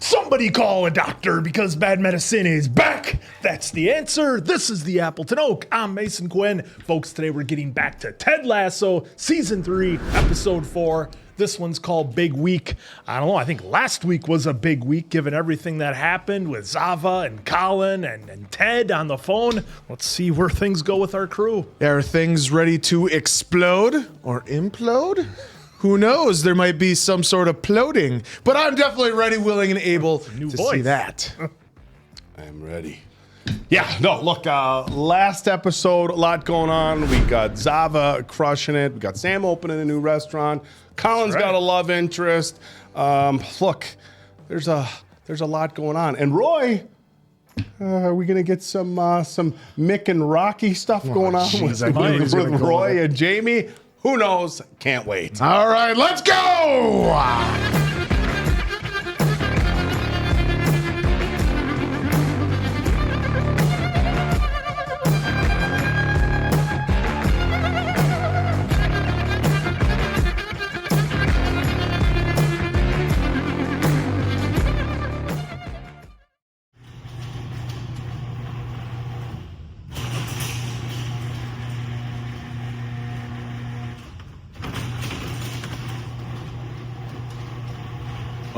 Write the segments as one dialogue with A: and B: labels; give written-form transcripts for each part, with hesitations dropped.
A: Somebody call a doctor because bad medicine is back. That's the answer. This is the Appleton Oak. I'm Mason Quinn. Folks, today we're getting back to Ted Lasso, Season 3, Episode 4. This one's called Big Week. I don't know, I think last week was a big week given everything that happened with Zava and Colin and Ted on the phone. Let's see where things go with our crew.
B: Are things ready to explode or implode? Who knows? There might be some sort of ploding, but I'm definitely ready, willing, and able to see that.
C: I'm ready. Yeah, no, look, last episode, a lot going on. We got Zava crushing it. We got Sam opening a new restaurant. Colin's got a love interest. Look, there's a lot going on. And Roy, are we gonna get some Mick and Rocky stuff going on with Roy and Jamie? Who knows? Can't wait.
B: All right, let's go!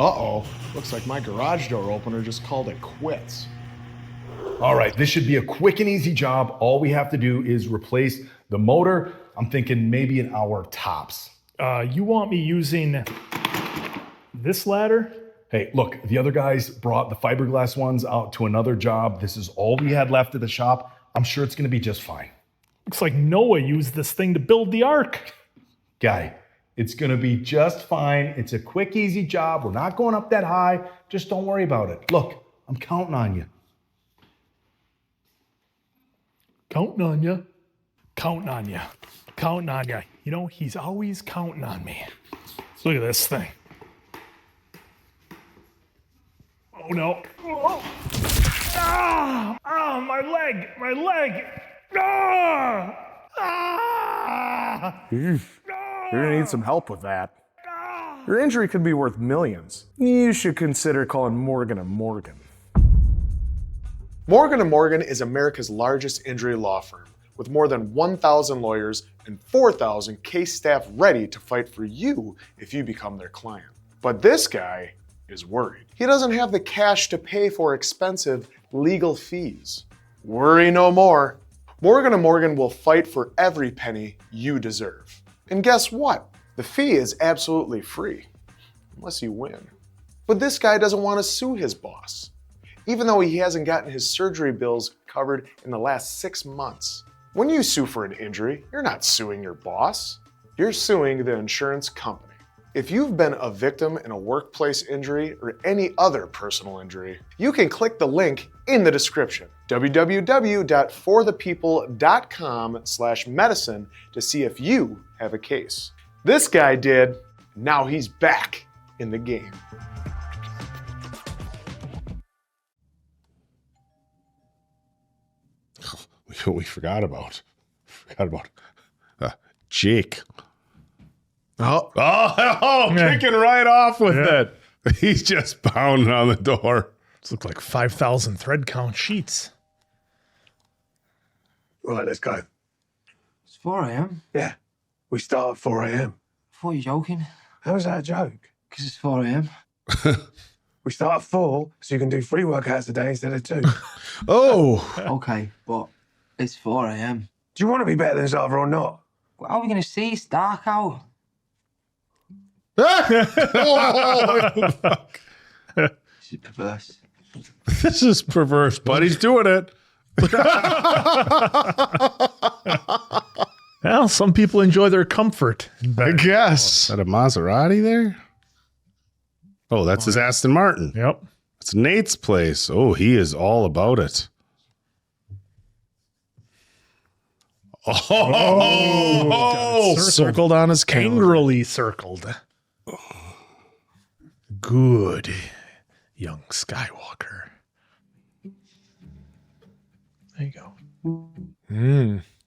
D: Uh-oh, looks like my garage door opener just called it quits.
E: All right, this should be a quick and easy job. All we have to do is replace the motor. I'm thinking maybe an hour tops.
A: You want me using this ladder?
E: Hey, look, the other guys brought the fiberglass ones out to another job. This is all we had left at the shop. I'm sure it's gonna be just fine.
A: Looks like Noah used this thing to build the ark.
E: Guy, it's gonna be just fine. It's a quick, easy job. We're not going up that high. Just don't worry about it. Look, I'm counting on you.
A: Counting on you. Counting on you. Counting on you. You know, he's always counting on me. Look at this thing. Oh no. Oh. Ah, my leg. My leg. Ah! Ah!
F: You're gonna need some help with that. Your injury could be worth millions. You should consider calling Morgan & Morgan.
D: Morgan & Morgan is America's largest injury law firm, with more than 1,000 lawyers and 4,000 case staff ready to fight for you if you become their client. But this guy is worried. He doesn't have the cash to pay for expensive legal fees. Worry no more. Morgan & Morgan will fight for every penny you deserve. And guess what? The fee is absolutely free, unless you win. But this guy doesn't want to sue his boss, even though he hasn't gotten his surgery bills covered in the last 6 months. When you sue for an injury, you're not suing your boss. You're suing the insurance company. If you've been a victim in a workplace injury or any other personal injury, you can click the link in the description, www.forthepeople.com/medicine, to see if you have a case. This guy did, now he's back in the game.
C: We forgot about Jake. Oh, kicking right off with it. He's just pounding on the door.
A: This looks like 5,000 thread count sheets.
G: Right, let's go.
H: It's 4 a.m.
G: Yeah, we start at 4 a.m.
H: I thought you were joking.
G: How's that a joke?
H: Because it's 4 a.m.
G: We start at 4, so you can do 3 workouts a day instead of 2.
C: Oh.
H: Okay, but it's 4 a.m.
G: Do you want to be better than Zava or not?
H: How are we going to see? It's dark out.
C: Oh, fuck.
H: This is perverse.
C: This is perverse, but he's doing it.
A: Well, some people enjoy their comfort.
C: I guess. Is that a Maserati there? Oh, that's his Aston Martin.
A: Yep.
C: It's Nate's place. Oh, he is all about it. Oh,
A: circled on his calendar. Angrily circled. Good, young Skywalker. There you go.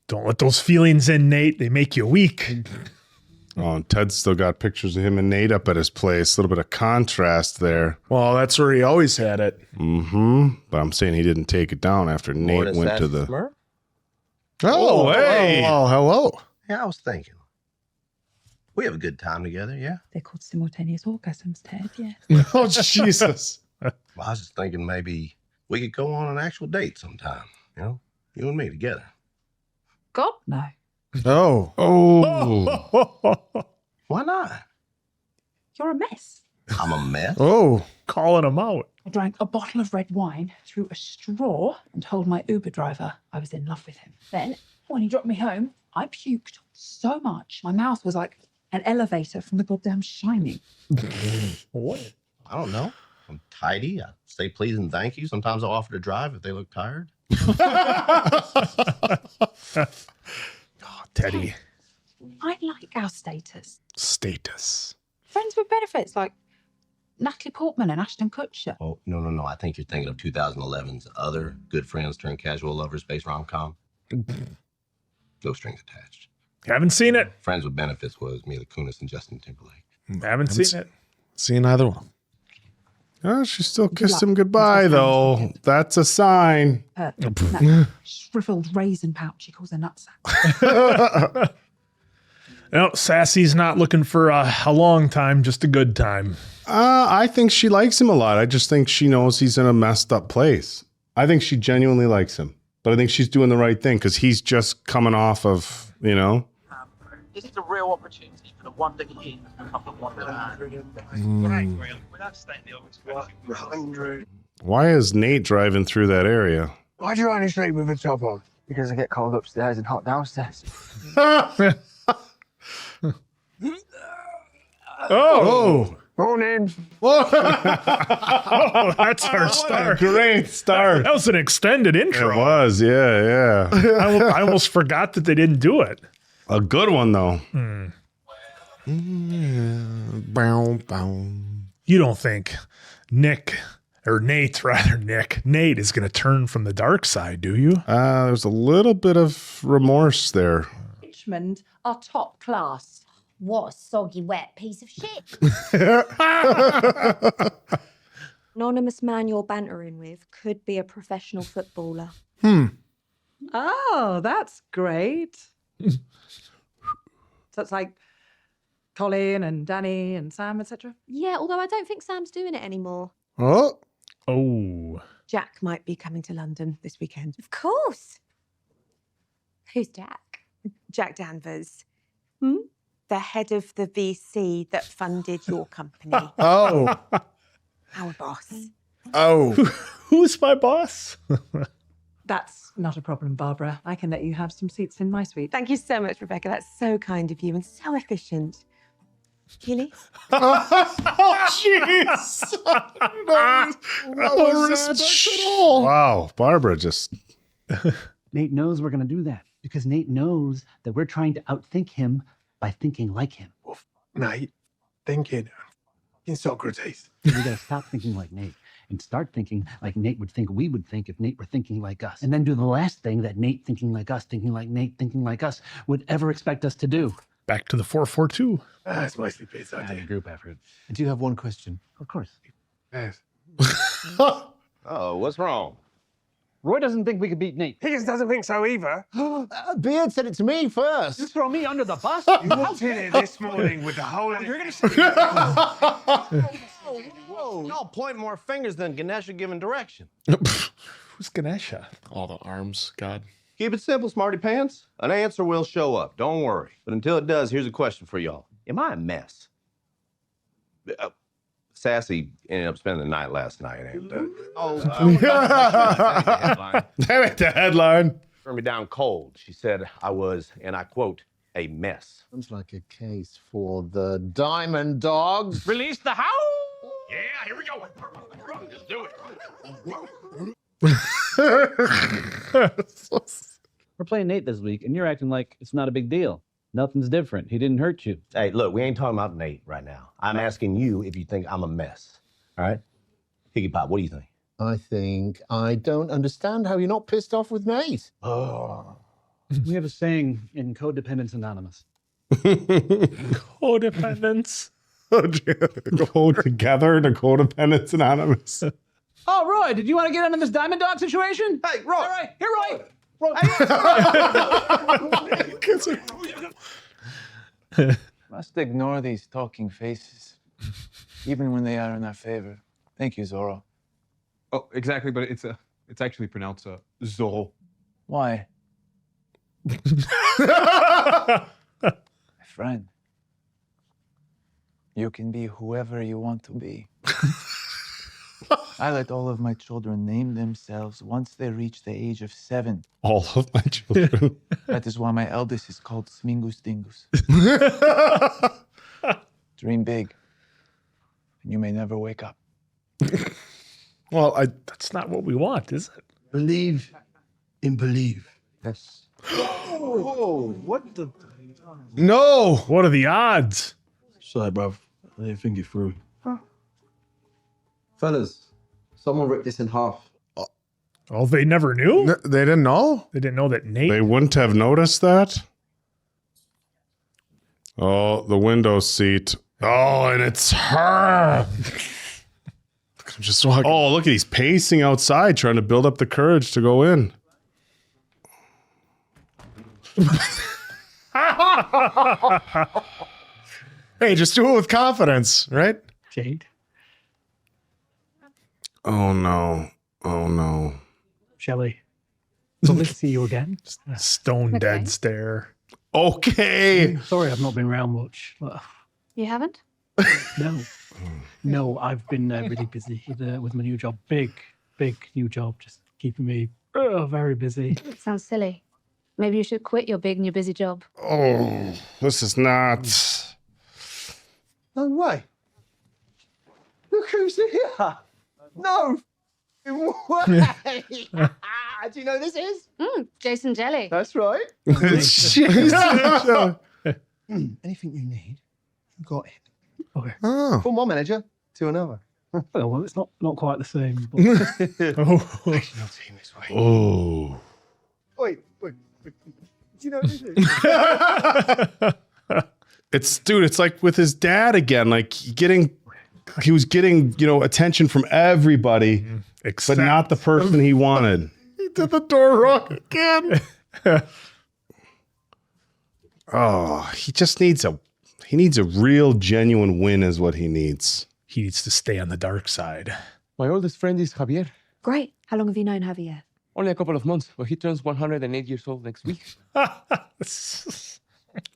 A: Don't let those feelings in, Nate. They make you weak.
C: Oh, and Ted's still got pictures of him and Nate up at his place. A little bit of contrast there.
B: Well, that's where he always had it.
C: But I'm saying he didn't take it down after Nate went to the...
I: Smurf?
C: Oh, hey.
B: Oh, hello.
I: Yeah, I was thinking. We have a good time together, yeah?
J: They're called simultaneous orgasms, Ted, yeah.
B: Oh, Jesus.
I: Well, I was just thinking maybe we could go on an actual date sometime, you know? You and me together.
J: God, no.
B: Oh.
C: Oh.
I: Why not?
J: You're a mess.
I: I'm a mess.
B: Oh.
A: Calling him out.
J: I drank a bottle of red wine through a straw and told my Uber driver I was in love with him. Then, when he dropped me home, I puked so much. My mouth was like an elevator from the goddamn Shining.
A: What?
I: I don't know. I'm tidy. I say please and thank you. Sometimes I'll offer to drive if they look tired.
A: Oh, Teddy.
J: I like our status.
B: Status.
J: Friends with benefits like Natalie Portman and Ashton Kutcher.
I: Oh, no. I think you're thinking of 2011's other good friends turned casual lovers based rom-com. No strings attached.
A: Haven't seen it.
I: Friends with Benefits was Mila Kunis and Justin Timberlake.
A: Haven't seen it.
B: Seen either one.
C: Oh, she still kissed him goodbye, though. That's a sign.
J: That shriveled raisin pouch he calls a nutsack.
A: No, Sassy's not looking for a long time, just a good time.
C: I think she likes him a lot. I just think she knows he's in a messed up place. I think she genuinely likes him. But I think she's doing the right thing because he's just coming off of, you know.
K: This is a real opportunity for the wonder kid to become the wonderland. Without stating the obvious.
C: Why is Nate driving through that area?
G: Why do you only sleep with a top on?
H: Because I get cold upstairs and hot downstairs.
C: Oh.
G: Morning.
A: Oh, that's our start.
C: Great start.
A: That was an extended intro.
C: It was, yeah.
A: I almost forgot that they didn't do it.
C: A good one, though.
B: Bow, bow.
A: You don't think Nate is going to turn from the dark side, do you?
C: There's a little bit of remorse there.
J: Richmond are top class.
L: What a soggy, wet piece of shit. Anonymous man you're bantering with could be a professional footballer.
J: Oh, that's great. So it's like Colin and Danny and Sam, etc.
L: Yeah, although I don't think Sam's doing it anymore.
A: Oh.
J: Jack might be coming to London this weekend.
L: Of course. Who's Jack?
J: Jack Danvers. The head of the VC that funded your company.
B: Oh.
J: Our boss.
B: Oh.
A: Who's my boss?
J: That's not a problem, Barbara. I can let you have some seats in my suite. Thank you so much, Rebecca. That's so kind of you and so efficient. Keely?
B: Jeez. No respect at all.
C: Wow, Barbara just...
M: Nate knows we're going to do that because Nate knows that we're trying to outthink him by thinking like him.
G: Nate, thinking Socrates.
M: We got to stop thinking like Nate and start thinking like Nate would think we would think if Nate were thinking like us. And then do the last thing that Nate thinking like us, thinking like Nate, thinking like us would ever expect us to do.
A: Back to the 442.
G: That's mostly Pete's
M: Had a
G: idea.
M: group effort.
F: I do have one question.
M: Of course.
G: Yes.
I: Oh, what's wrong?
M: Roy doesn't think we could beat Nate.
G: Higgins doesn't think so either.
F: Beard said it to me first.
M: You throw me under the bus?
G: You walked in here this morning with the whole... You're going to say...
I: Whoa. Y'all point more fingers than Ganesha giving direction.
A: Who's Ganesha?
B: All the arms, God.
I: Keep it simple, smarty pants. An answer will show up. Don't worry. But until it does, here's a question for y'all. Am I a mess? Sassy ended up spending the night last night. And,
C: Damn it, the headline.
I: turned me down cold. She said I was, and I quote, a mess.
F: Sounds like a case for the Diamond Dogs.
K: Release the house!
I: Yeah, here we go. Just do it.
M: We're playing Nate this week, and you're acting like it's not a big deal. Nothing's different. He didn't hurt you.
I: Hey, look, we ain't talking about Nate right now. I'm asking you if you think I'm a mess. All right? Higgy Pop, what do you think?
F: I think I don't understand how you're not pissed off with Nate.
I: Oh.
M: We have a saying in Codependence Anonymous.
A: Codependence.
C: Go together to Codependence Anonymous.
M: Oh, Roy, did you want to get into this diamond dog situation?
G: Hey, Roy!
M: All right, here, Roy!
N: Must ignore these talking faces, even when they are in our favor. Thank you, Zorro.
O: Oh, exactly, but it's actually pronounced Zorro.
N: Why? My friend, you can be whoever you want to be. I let all of my children name themselves once they reach the age of 7.
C: All of my children.
N: That is why my eldest is called Smingus Dingus. Dream big, and you may never wake up.
A: Well, that's not what we want, is it?
M: Believe in believe.
O: Yes.
G: Whoa, what the?
A: No! What are the odds?
P: Sorry, bruv. I didn't think it through.
Q: Fellas, someone ripped this in half.
A: Oh, they never knew?
B: They didn't know?
A: They didn't know that Nate...
C: They wouldn't have noticed that? Oh, the window seat. Oh, and it's her.
B: Just walking.
C: Oh, look at he's pacing outside, trying to build up the courage to go in.
B: Hey, just do it with confidence, right?
M: Jade.
C: Oh no. Oh no.
M: Shelley. Lovely to see you again.
A: Stone dead stare.
C: Okay.
M: Sorry, I've not been around much.
L: You haven't?
M: No. No, I've been really busy with my new job. Big new job. Just keeping me very busy.
L: Sounds silly. Maybe you should quit your big and your busy job.
C: Oh, this is not.
G: No way. Look who's here. No way. Do you know who this is?
L: Jason Jelly.
G: That's right.
B: Jeez.
G: Anything you need, you got it.
M: Okay.
B: Oh.
G: From one manager to another.
M: Well, it's not quite the same. But...
C: Oh.
G: Wait. Do you know who this is?
C: It's like with his dad again, like he was getting, attention from everybody, but not the person he wanted.
B: He did the door wrong again.
C: Oh, he just needs a real genuine win is what he needs.
A: He needs to stay on the dark side.
O: My oldest friend is Javier.
L: Great. How long have you known Javier?
O: Only a couple of months, but he turns 108 years old next week.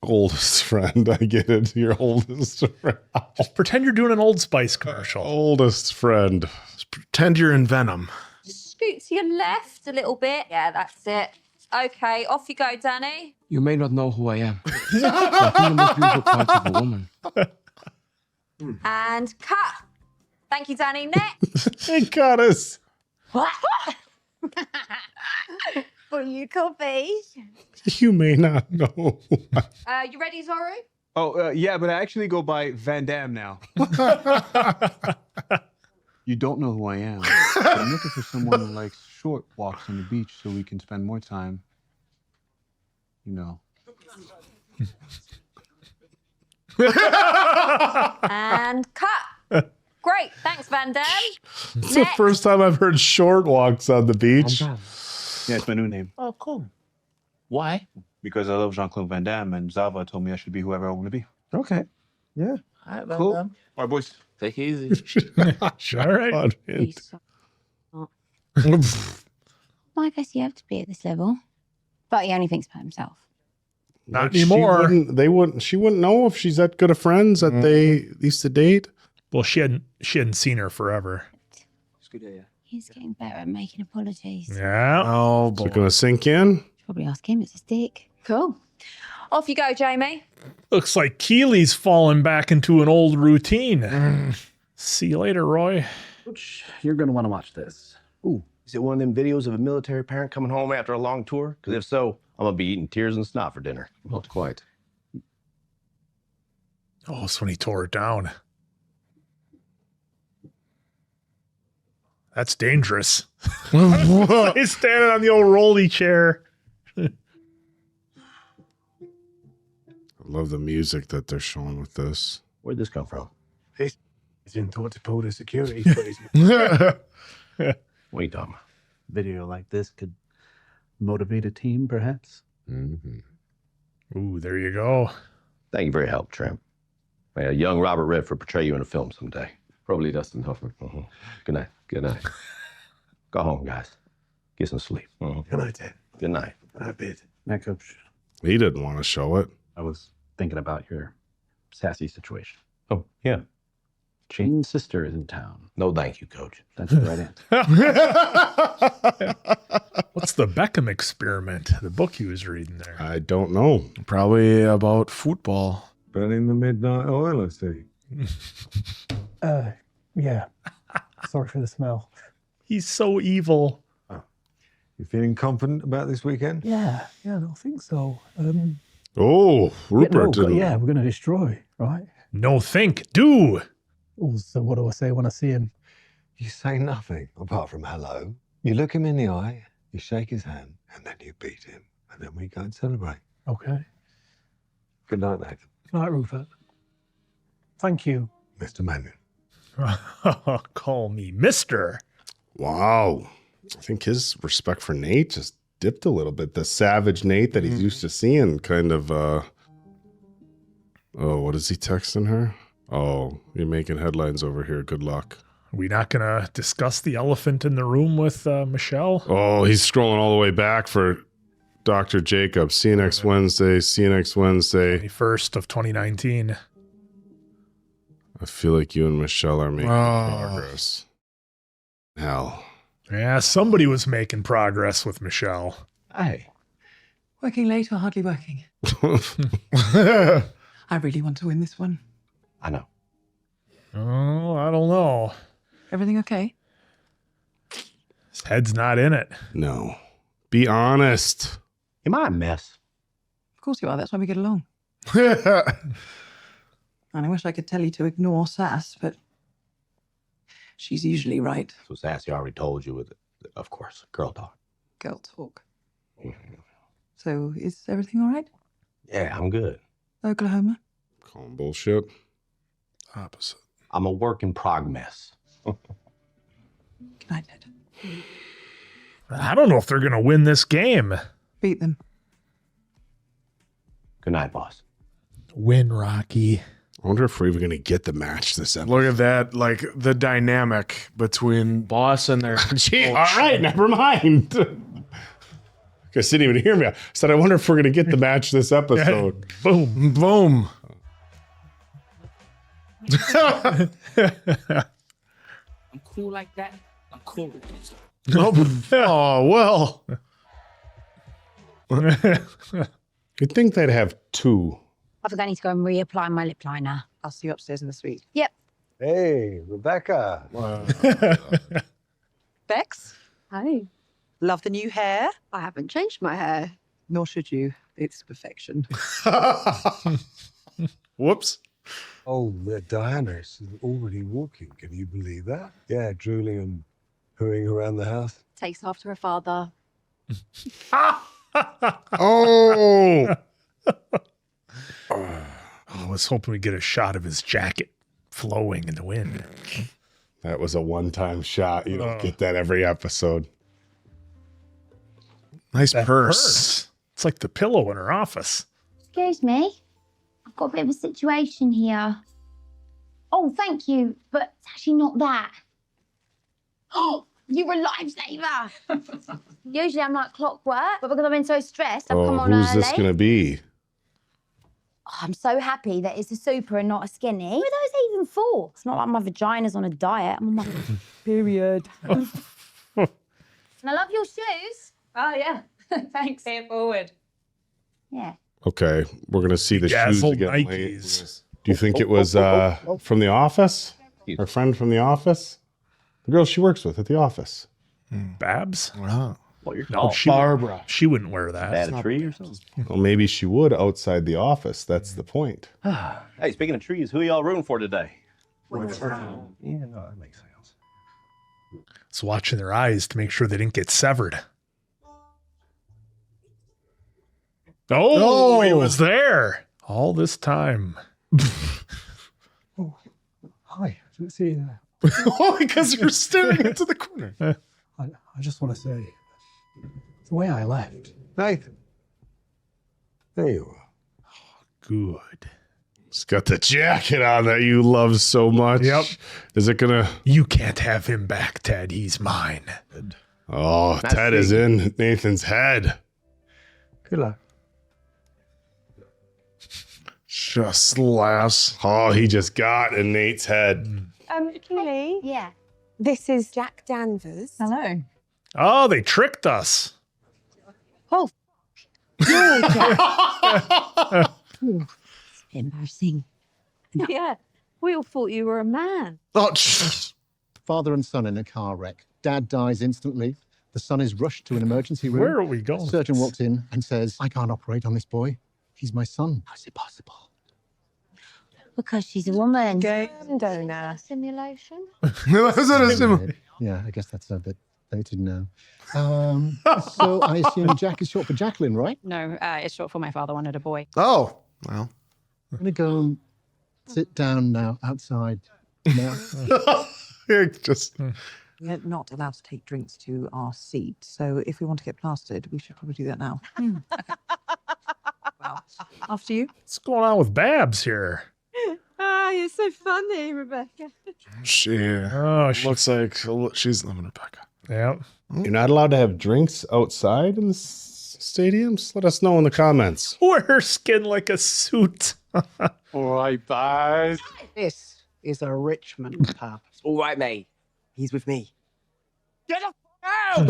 C: Oldest friend, I get it. Your oldest friend.
A: Just pretend you're doing an Old Spice commercial.
C: Oldest friend.
B: Just pretend you're in Venom.
L: Scoot to your left a little bit. Yeah, that's it. Okay, off you go, Danny.
O: You may not know who I am. But I think the most beautiful parts of a woman.
L: And cut. Thank you, Danny. Next.
C: He got us.
L: For you, coffee.
C: You may not know.
L: You ready, Zorro?
O: Oh, yeah, but I actually go by Van Damme now. You don't know who I am. But I'm looking for someone who likes short walks on the beach so we can spend more time,
L: And cut. Great. Thanks, Van Damme.
C: It's the first time I've heard short walks on the beach.
R: Yeah, it's my new name.
M: Oh, cool.
R: Why? Because I love Jean-Claude Van Damme, and Zava told me I should be whoever I want to be.
G: Okay. Yeah.
R: All right, cool. All right, boys. Take it easy.
A: All right.
L: Well, I guess you have to be at this level. But he only thinks about himself.
A: Not anymore.
C: She wouldn't know if she's that good of friends that they used to date.
A: Well, she hadn't seen her forever.
R: It's good, yeah.
L: He's getting better at making apologies.
A: Yeah.
B: Oh,
C: boy. Is it going to sink in?
L: Should probably ask him. It's his dick. Cool. Off you go, Jamie.
A: Looks like Keely's fallen back into an old routine. See you later, Roy.
P: You're going to want to watch this.
I: Ooh, is it one of them videos of a military parent coming home after a long tour? Because if so, I'm going to be eating tears and snot for dinner.
R: Not quite.
A: Oh, it's when he tore it down. That's dangerous. He's standing on the old rolly chair.
C: I love the music that they're showing with this.
I: Where'd this come from?
G: He's in thought to pull the security footage.
M: What are you talking about? Video like this could motivate a team, perhaps?
I: Mm-hmm.
A: Ooh, there you go.
I: Thank you for your help, Tramp. May a young Robert Redford portray you in a film someday. Probably Dustin Hoffman. Good night. Good night. Go home, guys. Get some sleep.
G: Good night, Ted.
I: Good night.
G: I bet.
M: Now, Coach,
C: He didn't want to show it.
M: I was thinking about your sassy situation.
I: Oh, yeah.
M: Jane's sister is in town.
I: No, thank you, Coach.
M: That's the right answer.
A: What's the Beckham experiment? The book he was reading there.
C: I don't know.
B: Probably about football.
O: Burning the midnight oil, I see.
S: Yeah. Sorry for the smell.
A: He's so evil.
O: You feeling confident about this weekend?
S: Yeah, I don't think so.
C: Oh, Rupert.
S: Yeah, we're going to destroy, right?
A: No, think, do.
S: Oh, so what do I say when I see him?
O: You say nothing apart from hello. You look him in the eye, you shake his hand, and then you beat him. And then we go and celebrate.
S: Okay.
O: Good night, Nathan.
S: Good night, Rupert. Thank you.
O: Mr. Mannion.
A: Call me Mister.
C: Wow. I think his respect for Nate just dipped a little bit. The savage Nate that he's used to seeing kind of, oh, what is he texting her? Oh, you're making headlines over here. Good luck.
A: Are we not going to discuss the elephant in the room with Michelle?
C: Oh, he's scrolling all the way back for Dr. Jacob. See you next Wednesday. See you next Wednesday.
A: 21st of 2019.
C: I feel like you and Michelle are making progress. Hell.
A: Yeah, somebody was making progress with Michelle.
I: Hey.
J: Working late or hardly working? I really want to win this one.
I: I know.
A: Oh, I don't know.
J: Everything okay?
A: His head's not in it.
C: No. Be honest.
I: Am I a mess?
J: Of course you are. That's why we get along. And I wish I could tell you to ignore Sass, but she's usually right.
I: So Sassy already told you with it. Of course. Girl talk.
J: Girl talk. So is everything all right?
I: Yeah, I'm good.
J: Oklahoma?
C: Calling bullshit. Opposite.
I: I'm a work in prog mess.
J: Good night, Ted.
A: I don't know if they're going to win this game.
J: Beat them.
I: Good night, boss.
A: Win, Rocky.
C: I wonder if we're even going to get the match this episode.
B: Look at that, like the dynamic between boss and their.
C: Gee, all right, never mind. Guys didn't even hear me. I said, I wonder if we're going to get the match this episode.
A: Boom.
B: Boom.
K: I'm cool like that. I'm cool with this.
B: Oh, well.
C: You'd think they'd have two.
L: I think I need to go and reapply my lip liner.
J: I'll see you upstairs in the suite.
L: Yep.
O: Hey, Rebecca.
J: Bex?
L: Hi.
J: Love the new hair?
L: I haven't changed my hair.
J: Nor should you. It's perfection.
B: Whoops.
O: Oh, Diana's already walking. Can you believe that? Yeah, drooling and hooing around the house.
L: Takes after her father.
C: Oh.
A: I was hoping we'd get a shot of his jacket flowing in the wind.
C: That was a one-time shot. You don't get that every episode.
B: Nice
A: That
B: purse.
A: It's like the pillow in her office.
L: Excuse me. I've got a bit of a situation here. Oh, thank you, but it's actually not that. Oh, you're a lifesaver. Usually I'm like clockwork, but because I've been so stressed, I've come on
C: who's
L: early.
C: this going to be?
L: Oh, I'm so happy that it's a super and not a skinny. Who are those even for? It's not like my vagina's on a diet. I'm on my period. And I love your shoes.
J: Oh, yeah. Thanks. Pay it forward.
L: Yeah.
C: Okay, we're going to see the shoes
A: Dazzle
C: again
A: Nikes.
C: late. Do you think it was from the office? Her friend from the office? The girl she works with at the office.
A: Babs?
B: Wow.
I: Well, you're
A: No,
B: Barbara.
A: She wouldn't wear that.
I: Bad a tree or something?
C: Well, maybe she would outside the office. That's the point.
I: Hey, speaking of trees, who y'all rooting for today? Yeah, no, that makes sense.
A: It's watching their eyes to make sure they didn't get severed. Oh, he was there. All this time.
S: Oh, hi. Didn't see you there.
B: Oh, because you're staring into the corner.
S: I just want to say, the way I left.
O: Nathan. There you are.
A: Good.
C: He's got the jacket on that you love so much.
A: Yep.
C: Is it gonna?
A: You can't have him back, Ted. He's mine.
C: Oh, Ted is in Nathan's head.
O: Good luck.
C: Just slaps. Oh, he just got in Nate's head.
T: Keely?
L: Yeah.
T: This is Jack Danvers.
J: Hello.
A: Oh, they tricked us.
T: Oh, you're Jack. Embarrassing. Yeah, we all thought you were a man.
B: Oh,
U: Father and son in a car wreck. Dad dies instantly. The son is rushed to an emergency room.
A: Where are we going?
U: Surgeon walks in and says, I can't operate on this boy. He's my son. How's it possible?
L: Because she's a woman.
T: Game donor.
L: Simulation.
U: Yeah, I guess that's a bit dated now. So I assume Jack is short for Jacqueline, right?
J: No, it's short for my father wanted a boy.
B: Oh, well.
U: I'm going to go and sit down now outside. Now.
B: Just.
V: We're not allowed to take drinks to our seat, so if we want to get plastered, we should probably do that now. Well, after you.
A: What's going on with Babs here?
T: Ah, you're so funny, Rebecca.
B: Looks like she's loving Rebecca.
A: Yeah.
C: You're not allowed to have drinks outside in the stadiums? Let us know in the comments.
A: Wear her skin like a suit.
W: All right, guys.
X: This is a Richmond pub. All right, mate. He's with me. Get up!
P: I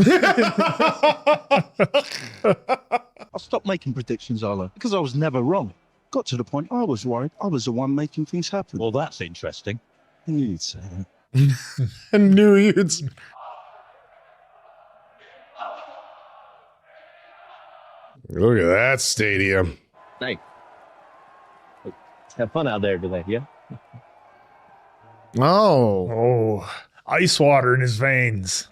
P: stopped making predictions, Arlo, because I was never wrong. Got to the point I was worried I was the one making things happen. Well, that's interesting. I knew you'd say that.
B: I knew you'd.
C: Look at that stadium.
I: Hey. Have fun out there today, yeah?
B: Oh.
A: Oh. Ice water in his veins.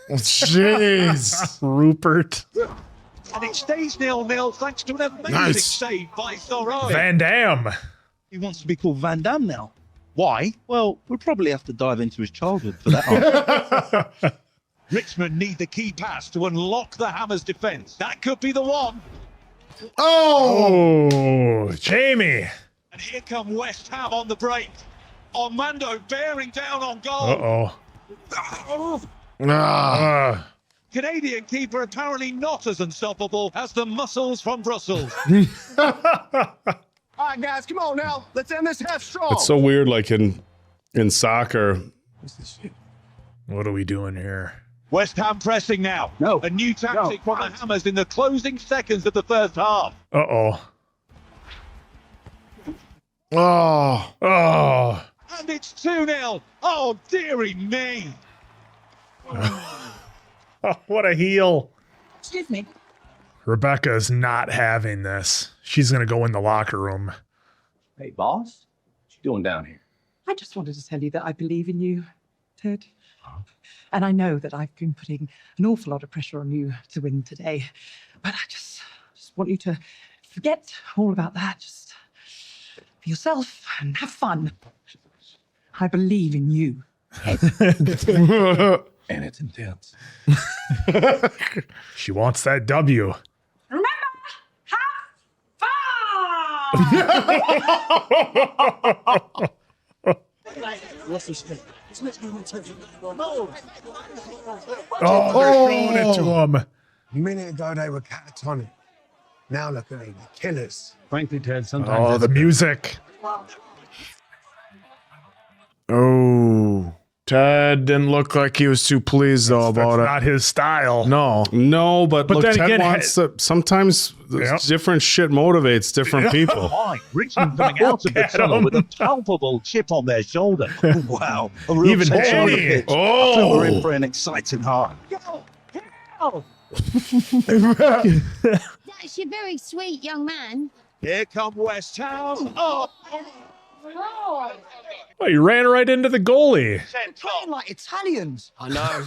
B: Jeez.
A: Rupert.
Y: And it stays 0-0 thanks to an amazing
B: Nice.
Y: save by Thoreau.
A: Van Damme.
P: He wants to be called Van Damme now. Why? Well, we'll probably have to dive into his childhood for that.
Y: Richmond need the key pass to unlock the Hammers' defence. That could be the one.
A: Oh, Jamie.
Y: And here come West Ham on the break. Armando bearing down on goal.
A: Uh-oh.
Y: Canadian keeper apparently not as unstoppable as the muscles from Brussels.
X: All right, guys, come on now. Let's end this half strong.
C: It's so weird, like in soccer.
A: What are we doing here?
Y: West Ham pressing now.
P: No.
Y: A new tactic from the Hammers in the closing seconds of the first half.
A: Uh-oh.
B: Oh.
Y: And it's 2-0. Oh, dearie me.
A: Oh, what a heel.
J: Excuse me.
A: Rebecca is not having this. She's going to go in the locker room.
I: Hey, boss. What you doing down here?
V: I just wanted to tell you that I believe in you, Ted. And I know that I've been putting an awful lot of pressure on you to win today. But I just want you to forget all about that. Just be yourself and have fun. I believe in you.
P: And it's intense.
A: She wants that W.
J: Remember, have
A: Oh, they're showing it to him.
G: A minute ago they were catatonic. Now look at me, the killers.
P: Frankly, Ted, sometimes.
A: Oh, the music.
B: Oh. Ted didn't look like he was too pleased though about
A: That's
B: it.
A: not his style.
C: No, but look,
A: then
C: Ted
A: again,
C: wants to, sometimes different shit motivates different people.
E: Why? Richmond coming out of the
A: at
E: tunnel
A: him.
E: with a palpable chip on their shoulder. Wow. A real
A: Even
E: tension on the
A: Danny.
E: pitch. I feel we're in for an exciting half.
L: That's your very sweet young man.
Y: Here come West Ham. Oh,
A: Oh, you ran right into the goalie.
X: Playing like Italians.
Q: I know.
A: I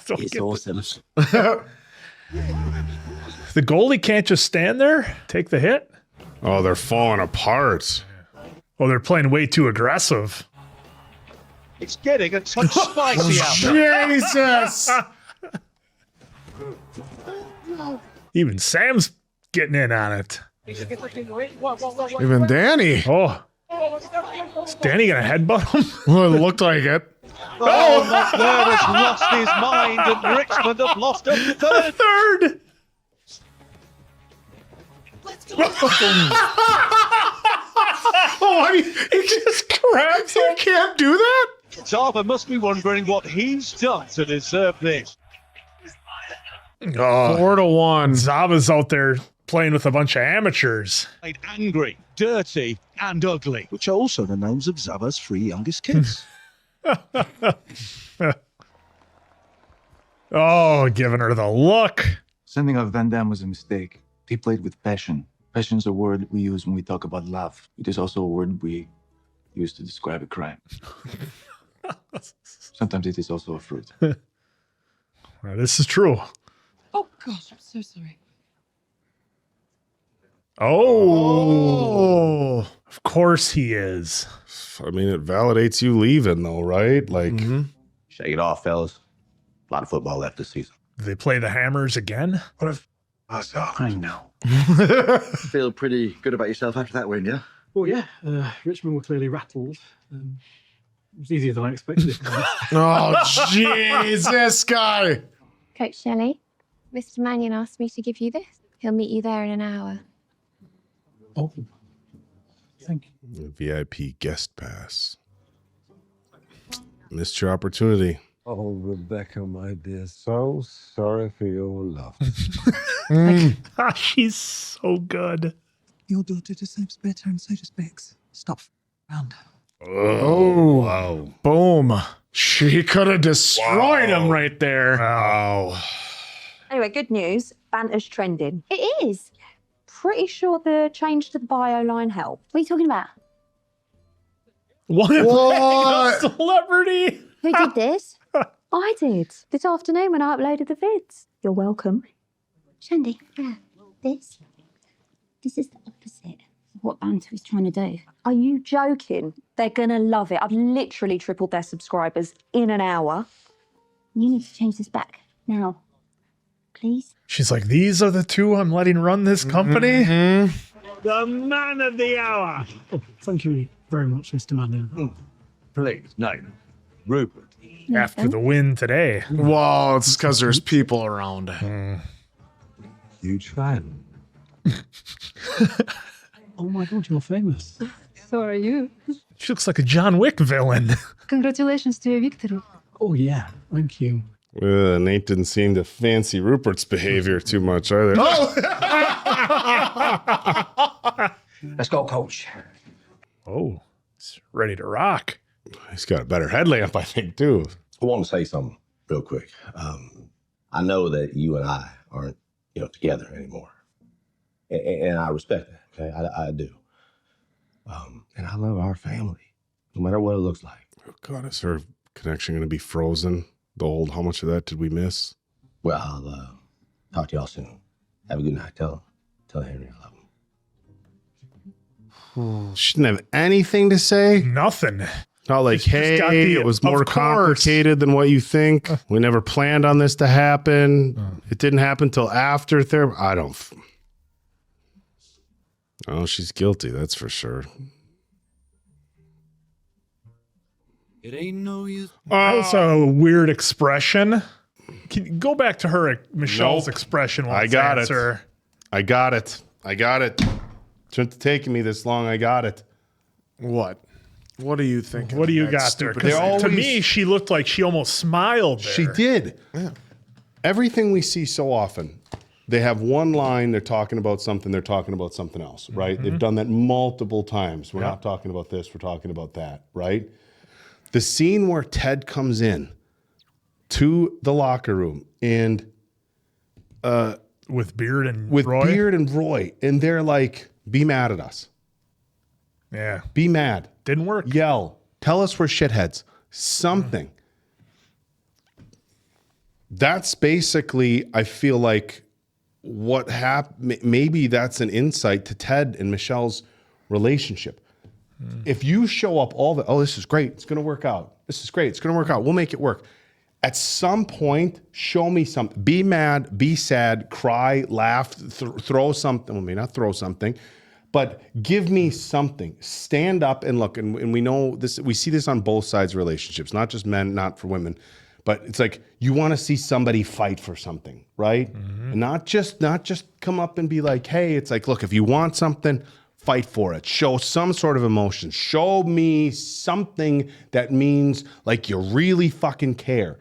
A: don't
Q: It's
A: get
Q: awesome.
A: the The goalie can't just stand there, take the hit.
C: Oh, they're falling apart.
A: Oh, they're playing way too aggressive.
Y: It's getting a touch spicy out there.
B: Jesus!
A: Even Sam's getting in on it.
B: Even Danny.
A: Oh, is Danny gonna headbutt him?
B: Well, it looked like it.
Y: Oh, McNair has lost his mind, and Richmond have lost a third.
A: Third.
B: Oh, he just grabs him. You can't do that?
Y: Zava must be wondering what he's done to deserve this.
A: Oh,
B: 4-1.
A: Zava's out there playing with a bunch of amateurs.
Y: Angry, dirty, and ugly.
P: Which are also the names of Zava's 3 youngest kids.
A: Oh, giving her the look.
D: Sending off Van Damme was a mistake. He played with passion. Passion is a word we use when we talk about love. It is also a word we use to describe a crime. Sometimes it is also a fruit.
A: Well, this is true.
J: Oh, gosh, I'm so sorry.
A: Oh, of course he is.
C: I mean, it validates you leaving, though, right? Like,
I: Shake it off, fellas. A lot of football left this season.
A: Do they play the Hammers again?
O: What if
D: I know.
Q: Feel pretty good about yourself after that win, yeah?
M: Well, yeah, Richmond were clearly rattled. It was easier than I expected.
B: Oh, jeez, this guy.
L: Coach Shelley, Mr. Mannion asked me to give you this. He'll meet you there in an hour.
M: Oh, thank
C: you. VIP guest pass. Missed your opportunity.
O: Oh, Rebecca, my dear, so sorry for your loss.
A: She's so good.
V: Your daughter deserves better, and so does Bex. Stop around.
B: Oh,
C: wow.
B: Boom. She could have destroyed him right there.
C: Wow.
T: Anyway, good news. Banter's trending.
L: It is.
T: Pretty sure the change to the bio line helped.
L: What are you talking about?
A: What? A celebrity?
L: Who did this?
T: I did. This afternoon when I uploaded the vids. You're welcome.
L: Shandy, yeah, this is the opposite of what Banter is trying to do.
T: Are you joking? They're gonna love it. I've literally tripled their subscribers in an hour.
L: You need to change this back now, please.
A: She's like, these are the two I'm letting run this company?
Y: The man of the hour.
M: Oh, thank you very much, Mr. Mannion.
P: Please, no. Rupert.
A: After the win today.
B: Whoa, it's because there's people around.
O: Huge fan.
M: Oh my God, you're famous.
T: So are you.
A: She looks like a John Wick villain.
T: Congratulations to your victory.
M: Oh yeah, thank you.
C: Nate didn't seem to fancy Rupert's behavior too much either.
X: Let's go, coach.
A: Oh, it's ready to rock.
C: He's got a better headlamp, I think, too.
I: I want to say something real quick. I know that you and I aren't, together anymore, and I respect that. Okay, I do. And I love our family, no matter what it looks like.
C: Oh God, is her connection going to be frozen? The old, how much of that did we miss?
I: Well, I'll talk to y'all soon. Have a good night. Tell Henry I love him.
C: She didn't have anything to say.
A: Nothing.
C: Not like, hey, it was more complicated than what you think. We never planned on this to happen. It didn't happen till after therapy. I don't. Oh, she's guilty. That's for sure.
F: It ain't no use.
A: That's a weird expression. Can you go back to her, Michelle's
C: Nope.
A: expression?
C: I got it. I got it. Shouldn't have taken me this long. I got it.
B: What? What do you think?
A: What do you got there? 'Cause to me, she looked like she almost smiled there.
C: She did. Yeah. Everything we see so often, they have one line, they're talking about something else, right? They've done that multiple times. We're not talking about this, we're talking about that, right? The scene where Ted comes in to the locker room and
A: with Beard and Roy,
C: and they're like, be mad at us.
A: Yeah.
C: Be mad.
A: Didn't work.
C: Yell. Tell us we're shitheads. Something. That's basically, I feel like, what happened, maybe that's an insight to Ted and Michelle's relationship. If you show up this is great, it's going to work out. This is great, it's going to work out. We'll make it work. At some point, show me something. Be mad, be sad, cry, laugh, throw something. Well, maybe not throw something, but give me something. Stand up and look. And we know this, we see this on both sides of relationships, not just men, not for women. But it's like you want to see somebody fight for something, right? And not just come up and be like, hey, it's like, look, if you want something, fight for it. Show some sort of emotion. Show me something that means like you really fucking care.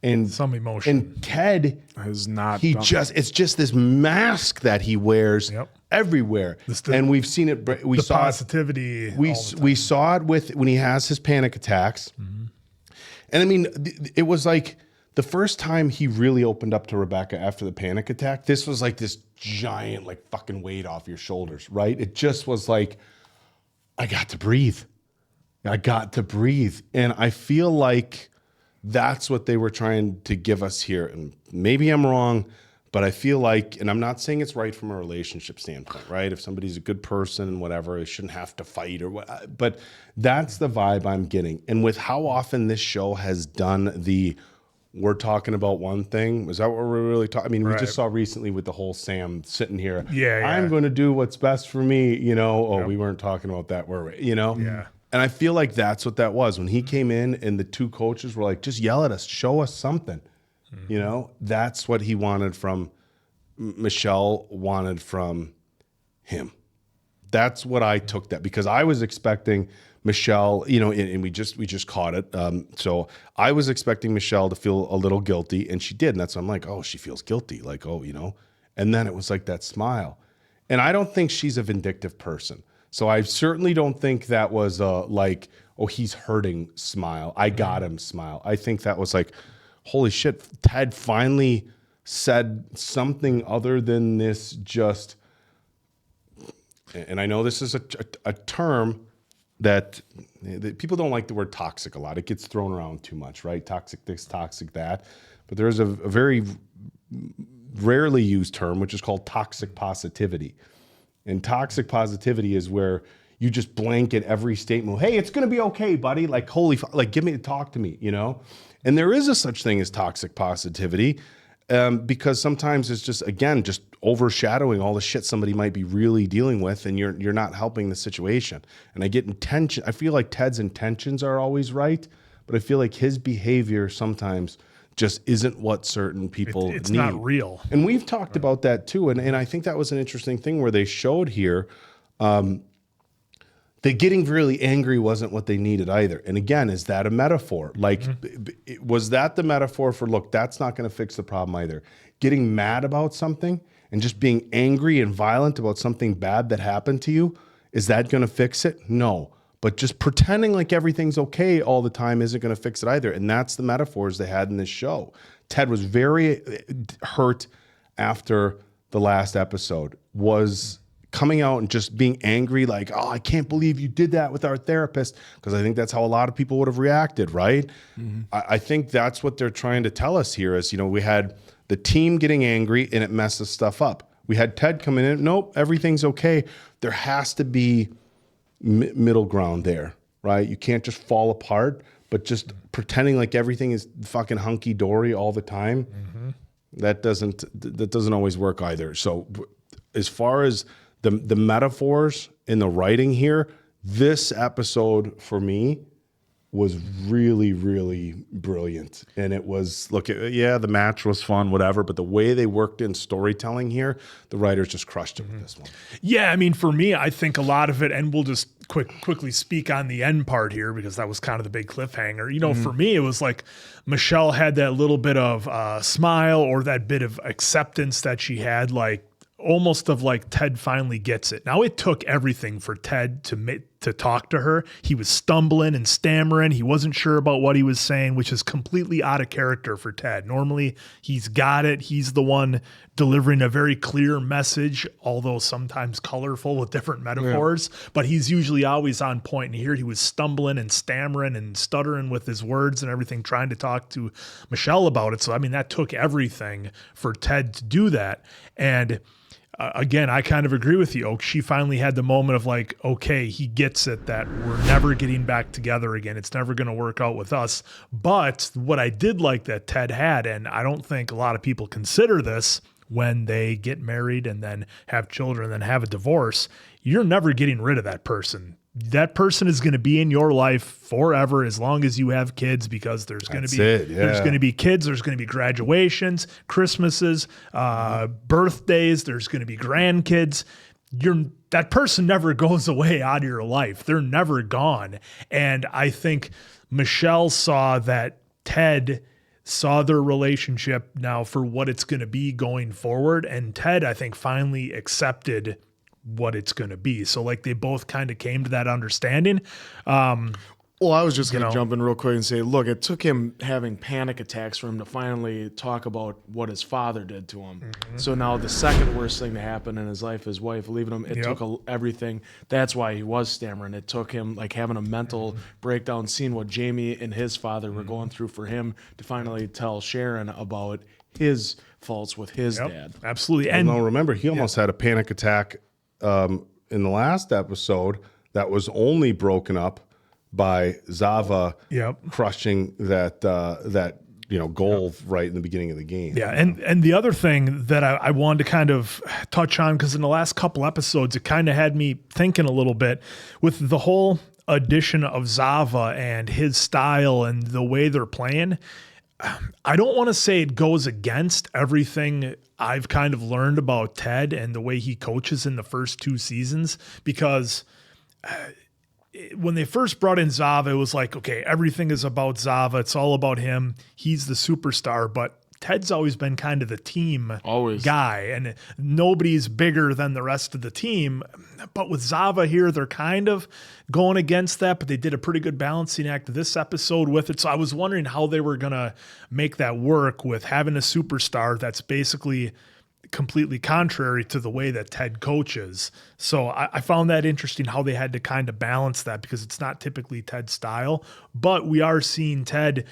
C: And
A: some emotion.
C: And Ted
A: has not.
C: It's just this mask that he wears everywhere. And we've seen it. We
A: the
C: saw
A: positivity.
C: We saw it with when he has his panic attacks. And I mean, it was like the first time he really opened up to Rebecca after the panic attack. This was like this giant, like fucking weight off your shoulders, right? It just was like, I got to breathe. I got to breathe. And I feel like that's what they were trying to give us here. And maybe I'm wrong, but I feel like, and I'm not saying it's right from a relationship standpoint, right? If somebody's a good person and whatever, they shouldn't have to fight or what, but that's the vibe I'm getting. And with how often this show has done we're talking about one thing, is that what we're really talking? I mean, we just saw recently with the whole Sam sitting here.
A: Yeah.
C: I'm going to do what's best for me, we weren't talking about that, were we?
A: Yeah.
C: And I feel like that's what that was. When he came in and the two coaches were like, just yell at us, show us something. That's what he wanted from Michelle, wanted from him. That's what I took that, because I was expecting Michelle, and we just caught it. So I was expecting Michelle to feel a little guilty, and she did. And that's why I'm like, oh, she feels guilty. Like, and then it was like that smile. And I don't think she's a vindictive person. So I certainly don't think that was like, oh, he's hurting smile. I got him smile. I think that was like, holy shit, Ted finally said something other than this just, and I know this is a term that people don't like the word toxic a lot. It gets thrown around too much, right? Toxic this, toxic that. But there's a very rarely used term, which is called toxic positivity. And toxic positivity is where you just blanket every statement. Hey, it's going to be okay, buddy. Like, talk to me, And there is a such thing as toxic positivity, because sometimes it's just overshadowing all the shit somebody might be really dealing with, and you're not helping the situation. And I feel like Ted's intentions are always right, but I feel like his behavior sometimes just isn't what certain people need.
A: It's not real.
C: And we've talked about that too. And I think that was an interesting thing where they showed here that getting really angry wasn't what they needed either. And again, is that a metaphor? Like, was that the metaphor for, look, that's not going to fix the problem either. Getting mad about something and just being angry and violent about something bad that happened to you, is that going to fix it? No. But just pretending like everything's okay all the time isn't going to fix it either. And that's the metaphors they had in this show. Ted was very hurt after the last episode, was coming out and just being angry, like, oh, I can't believe you did that with our therapist, because I think that's how a lot of people would have reacted, right? I think that's what they're trying to tell us here is, we had the team getting angry and it messes stuff up. We had Ted coming in, nope, everything's okay. There has to be middle ground there, right? You can't just fall apart, but just pretending like everything is fucking hunky-dory all the time, that doesn't always work either. So as far as the metaphors in the writing here, this episode for me was really, really brilliant. And it was, the match was fun, whatever, but the way they worked in storytelling here, the writers just crushed it with this one.
A: Yeah, I mean, for me, I think a lot of it, and we'll just quickly speak on the end part here, because that was kind of the big cliffhanger. For me, it was like Michelle had that little bit of smile, or that bit of acceptance that she had, like almost of like Ted finally gets it. Now, it took everything for Ted to to talk to her. He was stumbling and stammering. He wasn't sure about what he was saying, which is completely out of character for Ted. Normally, he's got it. He's the one delivering a very clear message, although sometimes colorful with different metaphors, but he's usually always on point. And here he was stumbling and stammering and stuttering with his words and everything, trying to talk to Michelle about it. So, I mean, that took everything for Ted to do that. And again, I kind of agree with you, Oak. She finally had the moment of like, okay, he gets it that we're never getting back together again. It's never going to work out with us. But what I did like that Ted had, and I don't think a lot of people consider this when they get married and then have children and then have a divorce, you're never getting rid of that person. That person is going to be in your life forever as long as you have kids, because there's going to be there's going to be kids, there's going to be graduations, Christmases, birthdays, there's going to be grandkids. That person never goes away out of your life. They're never gone. And I think Michelle saw that Ted saw their relationship now for what it's going to be going forward, and Ted, I think, finally accepted what it's going to be. So like they both kind of came to that understanding.
B: Well, I was just going to jump in real quick and say, look, it took him having panic attacks for him to finally talk about what his father did to him. Mm-hmm. So now the second worst thing to happen in his life, his wife leaving him, it took everything. That's why he was stammering. It took him like having a mental breakdown, seeing what Jamie and his father were going through for him to finally tell Sharon about his faults with his dad.
A: Absolutely.
C: And remember, he almost had a panic attack in the last episode that was only broken up by Zava crushing that goal right in the beginning of the game.
A: Yeah, and the other thing that I wanted to kind of touch on, because in the last couple episodes, it kind of had me thinking a little bit with the whole addition of Zava and his style and the way they're playing. I don't want to say it goes against everything I've kind of learned about Ted and the way he coaches in the first 2 seasons, because when they first brought in Zava, it was like, okay, everything is about Zava. It's all about him. He's the superstar, but Ted's always been kind of the team guy, and nobody's bigger than the rest of the team. But with Zava here, they're kind of going against that, but they did a pretty good balancing act this episode with it. So I was wondering how they were going to make that work with having a superstar that's basically completely contrary to the way that Ted coaches. So I found that interesting how they had to kind of balance that, because it's not typically Ted's style, but we are seeing Ted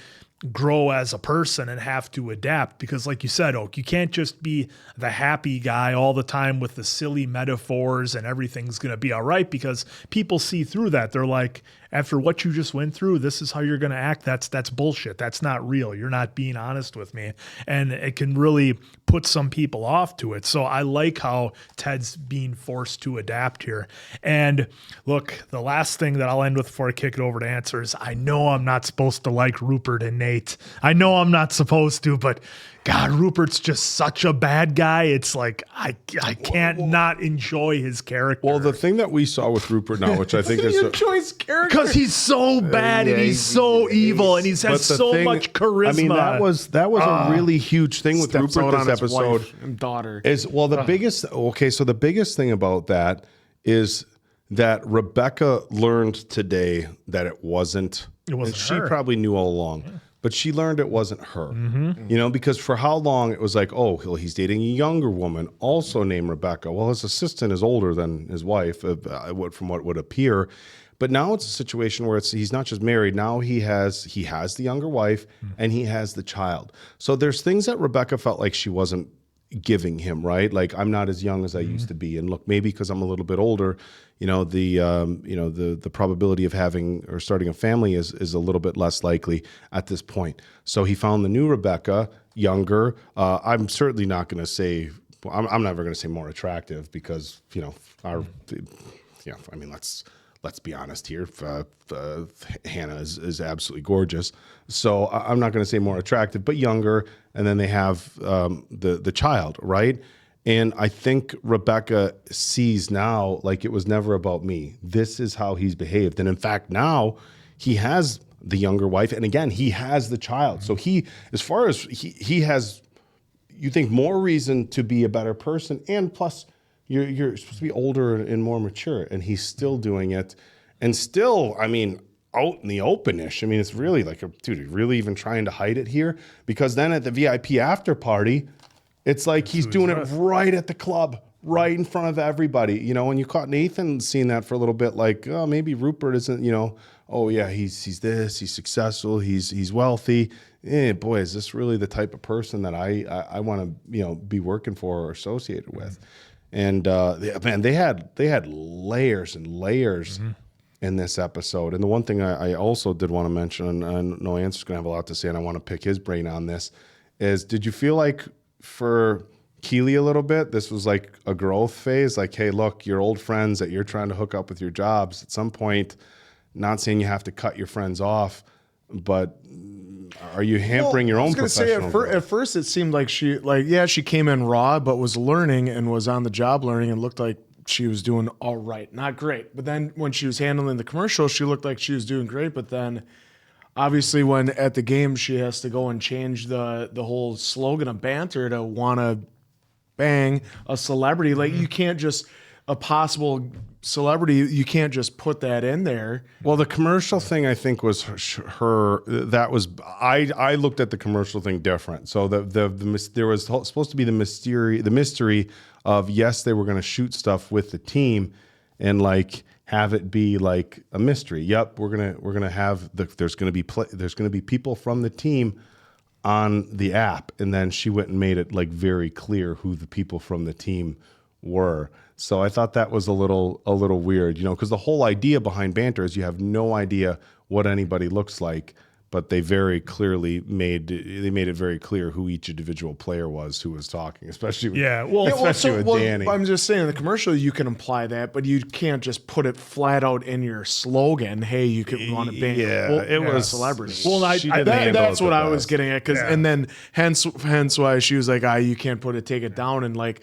A: grow as a person and have to adapt, because like you said, Oak, you can't just be the happy guy all the time with the silly metaphors and everything's going to be all right, because people see through that. They're like, after what you just went through, this is how you're going to act. That's bullshit. That's not real. You're not being honest with me. And it can really put some people off to it. So I like how Ted's being forced to adapt here. And look, the last thing that I'll end with before I kick it over to answer is, I know I'm not supposed to like Rupert and Nate. I know I'm not supposed to, but God, Rupert's just such a bad guy. It's like, I can't not enjoy his character.
C: Well, the thing that we saw with Rupert now, which I think is
A: enjoy his character, because he's so bad and he's so evil and he's has so much charisma.
C: I mean, that was a really huge thing with Rupert this episode.
B: And daughter
C: Is the biggest. Okay, so the biggest thing about that is that Rebecca learned today that it wasn't. And she probably knew all along. Yeah. But she learned it wasn't her, because for how long it was like, oh, he's dating a younger woman, also named Rebecca. Well, his assistant is older than his wife, from what would appear. But now it's a situation where he's not just married. Now he has the younger wife and he has the child. So there's things that Rebecca felt like she wasn't giving him, right? Like, I'm not as young as I used to be. And look, maybe because I'm a little bit older, the probability of having or starting a family is a little bit less likely at this point. So he found the new Rebecca, younger. I'm certainly not going to say, I'm never going to say more attractive, because, let's be honest here. Hannah is absolutely gorgeous. So I'm not going to say more attractive, but younger. And then they have the child, right? And I think Rebecca sees now, like, it was never about me. This is how he's behaved. And in fact, now he has the younger wife. And again, he has the child. So he has, you think, more reason to be a better person. And plus, you're supposed to be older and more mature. And he's still doing it. and still, I mean, out in the open-ish. I mean, it's really like, dude, really even trying to hide it here? Because then at the VIP after party, it's like he's doing it right at the club, right in front of everybody. You know, when you caught Nathan seeing that for a little bit, like, oh, maybe Rupert isn't, you know, oh yeah, he's this, he's successful, he's wealthy. Boy, is this really the type of person that I want to, you know, be working for or associated with? And man, they had layers and layers in this episode. And the one thing I also did want to mention, and I know Answer's going to have a lot to say, and I want to pick his brain on this, is did you feel like for Keely a little bit, this was like a growth phase? Like, hey, look, your old friends that you're trying to hook up with your jobs, at some point, not saying you have to cut your friends off, but are you hampering your own professional growth?
B: At first it seemed like she came in raw, but was learning and was on the job learning and looked like she was doing all right. Not great. But then when she was handling the commercial, she looked like she was doing great. But then obviously when at the game she has to go and change the whole slogan of banter to wanna bang a celebrity. Like you can't just a possible celebrity, you can't just put that in there.
C: Well, the commercial thing I think was her. That was I looked at the commercial thing different. So there was supposed to be the mystery of, yes, they were going to shoot stuff with the team, and like have it be like a mystery. Yep, we're gonna have there's gonna be people from the team on the app, and then she went and made it like very clear who the people from the team were. So I thought that was a little weird, you know, because the whole idea behind banter is you have no idea what anybody looks like, but they very clearly made it very clear who each individual player was who was talking, especially with, with Danny.
B: I'm just saying in the commercial you can imply that, but you can't just put it flat out in your slogan. Hey, you could want to ban
C: it was
B: celebrity.
C: Well,
B: that's what I was getting at, and then hence why she was like, you can't take it down, and like.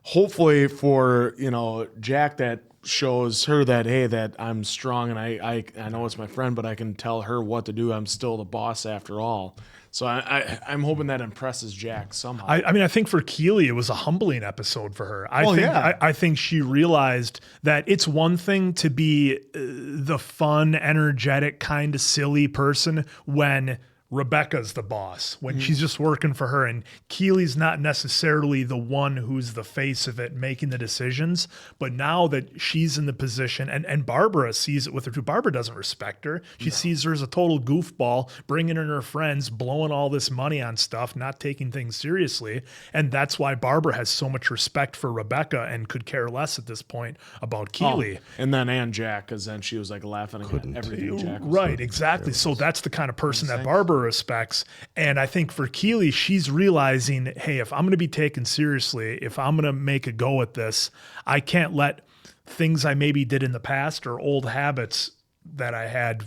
B: Hopefully for, you know, Jack, that shows her that, hey, that I'm strong and I know it's my friend, but I can tell her what to do. I'm still the boss after all. So I'm hoping that impresses Jack somehow.
A: I mean, I think for Keely, it was a humbling episode for her. I think she realized that it's one thing to be the fun, energetic, kind of silly person when Rebecca's the boss, when she's just working for her, and Keely's not necessarily the one who's the face of it making the decisions. But now that she's in the position, and Barbara sees it with her too. Barbara doesn't respect her. She sees her as a total goofball, bringing in her friends, blowing all this money on stuff, not taking things seriously. And that's why Barbara has so much respect for Rebecca and could care less at this point about Keely.
B: And Jack, because then she was like laughing at everything Jack was
A: right, exactly. So that's the kind of person that Barbara respects. And I think for Keely, she's realizing, hey, if I'm going to be taken seriously, if I'm going to make a go at this, I can't let things I maybe did in the past or old habits that I had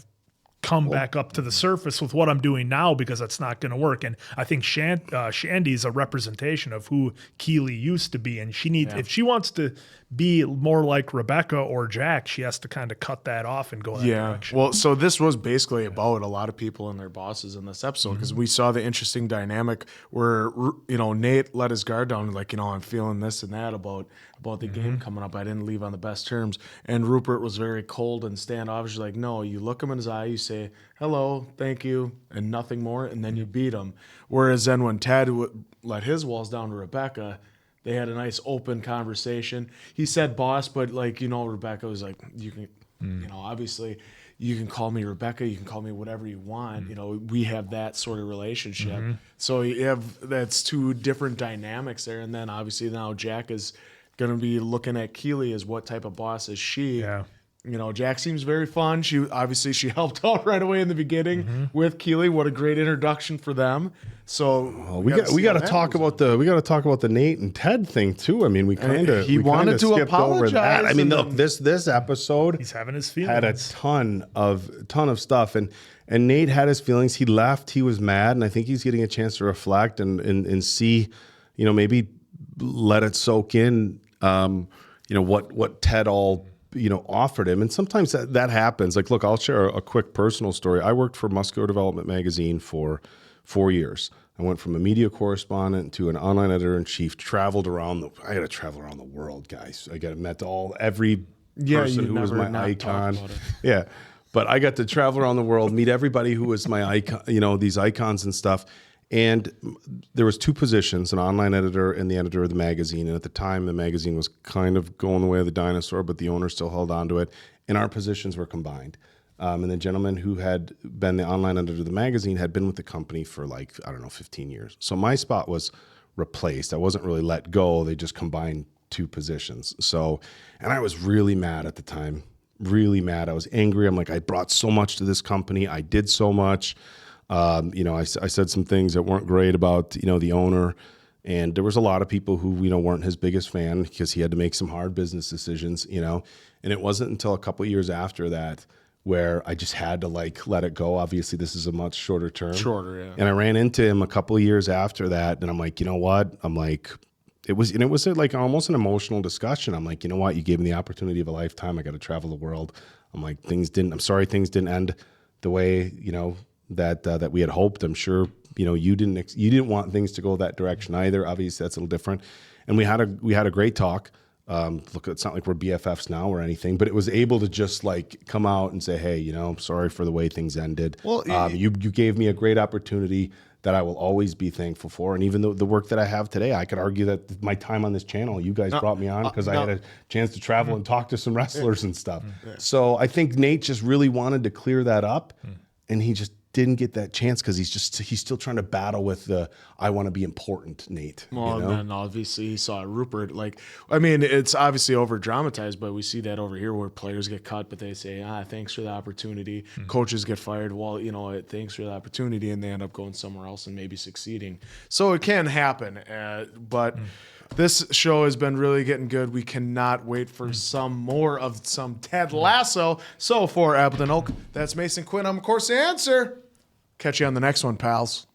A: come back up to the surface with what I'm doing now, because that's not going to work. And I think Shandy's a representation of who Keely used to be. And she needs, if she wants to be more like Rebecca or Jack, she has to kind of cut that off and go that direction.
B: Well, so this was basically about a lot of people and their bosses in this episode, because we saw the interesting dynamic where, you know, Nate let his guard down, like, you know, I'm feeling this and that about the game coming up. I didn't leave on the best terms. And Rupert was very cold and standoffish, like, no, you look him in his eye, you say, hello, thank you, and nothing more, and then you beat him. Whereas then when Ted let his walls down to Rebecca, they had a nice open conversation. He said boss, but like, you know, Rebecca was like, you can, you know, obviously you can call me Rebecca, you can call me whatever you want. You know, we have that sort of relationship. So that's two different dynamics there. And then obviously now Jack is going to be looking at Keely as what type of boss is she. Yeah. You know, Jack seems very fun. She helped out right away in the beginning with Keely. What a great introduction for them. So
C: we got to talk about the Nate and Ted thing too. I mean, we wanted to apologize over that. I mean, look, this episode,
A: he's having his feelings.
C: Had a ton of stuff, and Nate had his feelings. He left. He was mad, and I think he's getting a chance to reflect and see, you know, maybe let it soak in. You know what Ted all, you know, offered him. And sometimes that happens. Like, look, I'll share a quick personal story. I worked for Muscular Development Magazine for 4 years. I went from a media correspondent to an online editor-in-chief, I had to travel around the world, guys. I met every person who was my icon. Yeah. But I got to travel around the world, meet everybody who was my icon, these icons and stuff. And there was 2 positions, an online editor and the editor of the magazine. And at the time, the magazine was kind of going the way of the dinosaur, but the owner still held on to it. And our positions were combined. And the gentleman who had been the online editor of the magazine had been with the company for 15 years. So my spot was replaced. I wasn't really let go. They just combined 2 positions. So, and I was really mad at the time, really mad. I was angry. I'm like, I brought so much to this company. I did so much. I said some things that weren't great about, the owner. And there was a lot of people who, weren't his biggest fan because he had to make some hard business decisions, and it wasn't until a couple of years after that where I just had to let it go. Obviously this is a much shorter term.
B: Yeah.
C: And I ran into him a couple of years after that. And I'm like, you know what? I'm like, it was like almost an emotional discussion. I'm like, you know what? You gave me the opportunity of a lifetime. I got to travel the world. I'm like, I'm sorry things didn't end the way, that we had hoped. I'm sure, you didn't want things to go that direction either. Obviously that's a little different. And we had a great talk. Look, it's not like we're BFFs now or anything, but it was able to just come out and say, hey, I'm sorry for the way things ended.
B: Well,
C: you gave me a great opportunity that I will always be thankful for. And even though the work that I have today, I could argue that my time on this channel, you guys brought me on because I had a chance to travel and talk to some wrestlers and stuff. So I think Nate just really wanted to clear that up, and he just didn't get that chance because he's still trying to battle with the I want to be important Nate.
B: Well, and then obviously he saw Rupert. It's obviously over dramatized, but we see that over here where players get cut, but they say, thanks for the opportunity. Coaches get fired. Well, thanks for the opportunity, and they end up going somewhere else and maybe succeeding. So it can happen, but. This show has been really getting good. We cannot wait for some more of some Ted Lasso. So for Appleton Oak, that's Mason Quinn. I'm, of course, the answer. Catch you on the next one, pals.